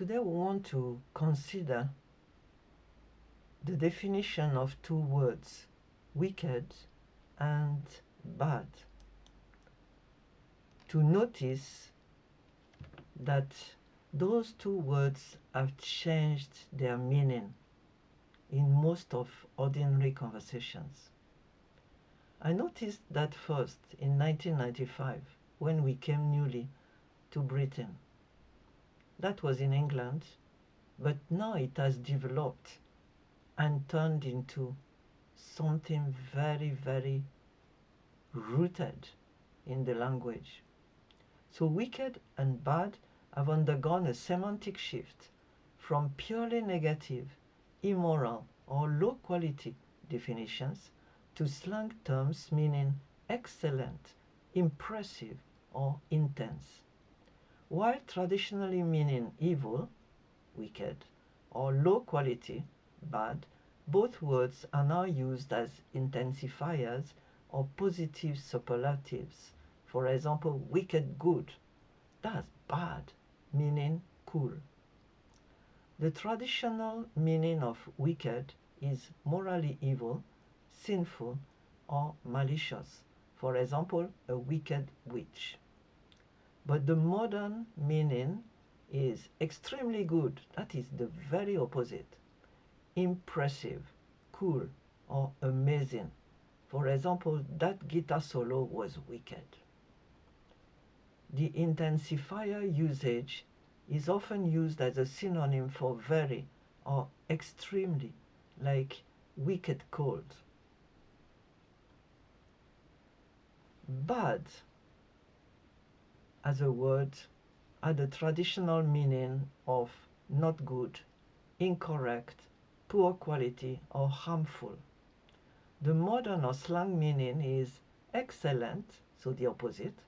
Today we want to consider the definition of two words, wicked and bad. To notice that those two words have changed their meaning in most of ordinary conversations. I noticed that first in 1995 when we came newly to Britain. That was in England, but now it has developed and turned into something very, very rooted in the language. So wicked and bad have undergone a semantic shift from purely negative, immoral, or low quality definitions to slang terms meaning excellent, impressive, or intense. While traditionally meaning evil, wicked, or low quality, bad, both words are now used as intensifiers or positive superlatives. For example, wicked good, that's bad, meaning cool. The traditional meaning of wicked is morally evil, sinful, or malicious. For example, a wicked witch. But the modern meaning is extremely good, that is the very opposite. Impressive, cool, or amazing. For example, that guitar solo was wicked. The intensifier usage is often used as a synonym for very or extremely, like wicked cold. Bad as a word had the traditional meaning of not good, incorrect, poor quality, or harmful. The modern or slang meaning is excellent, so the opposite,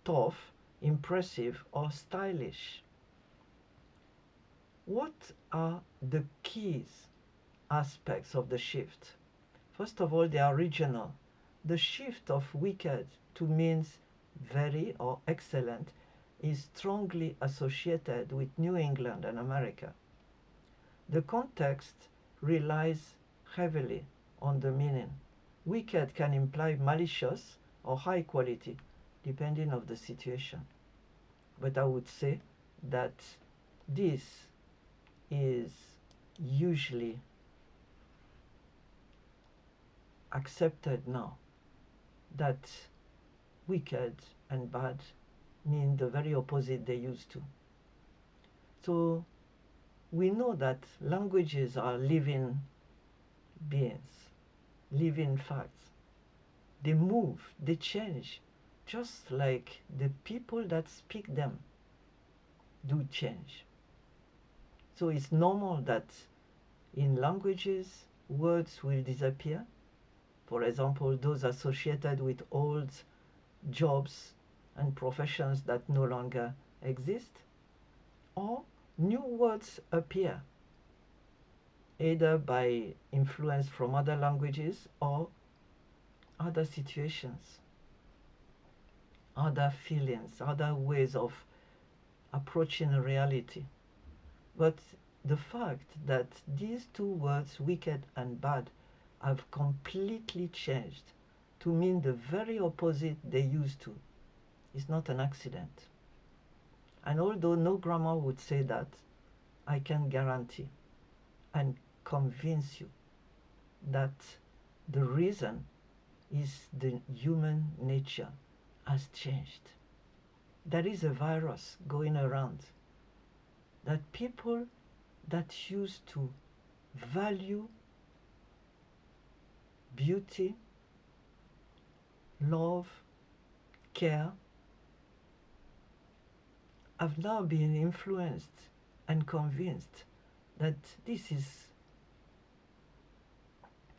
tough, impressive, or stylish. What are the keys aspects of the shift? First of all, they are regional. The shift of wicked to means very or excellent is strongly associated with New England and America. The context relies heavily on the meaning. Wicked can imply malicious or high quality, depending on the situation. But I would say that this is usually accepted now, that wicked and bad mean the very opposite they used to. So we know that languages are living beings, living facts. They move, they change, just like the people that speak them do change. So it's normal that in languages, words will disappear. For example, those associated with old jobs and professions that no longer exist, or new words appear, either by influence from other languages or other situations, other feelings, other ways of approaching reality. But the fact that these two words, wicked and bad, have completely changed to mean the very opposite they used to is not an accident. And although no grammar would say that, I can guarantee and convince you that the reason is the human nature has changed. There is a virus going around that people that used to value beauty, love, care, have now been influenced and convinced that this is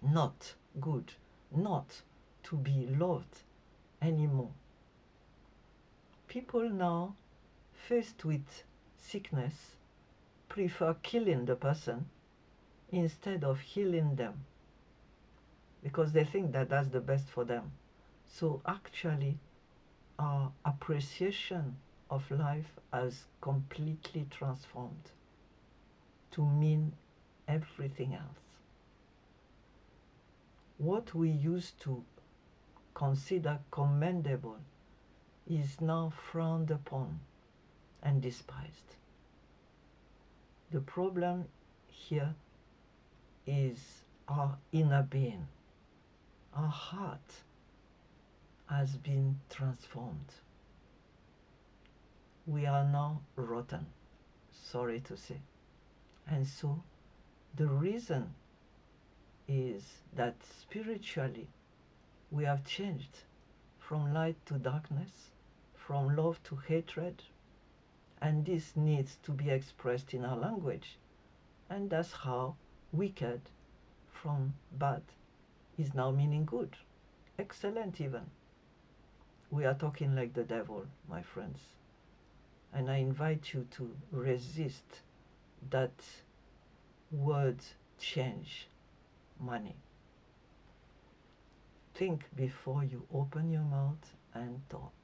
not good, not to be loved anymore. People now, faced with sickness, prefer killing the person instead of healing them because they think that that's the best for them. So actually, our appreciation of life has completely transformed. to mean everything else. What we used to consider commendable is now frowned upon and despised. The problem here is our inner being. Our heart has been transformed. We are now rotten, sorry to say. And so the reason is that spiritually we have changed from light to darkness, from love to hatred, and this needs to be expressed in our language. And that's how wicked from bad is now meaning good, excellent even. We are talking like the devil, my friends. And I invite you to resist that word change money. Think before you open your mouth and talk.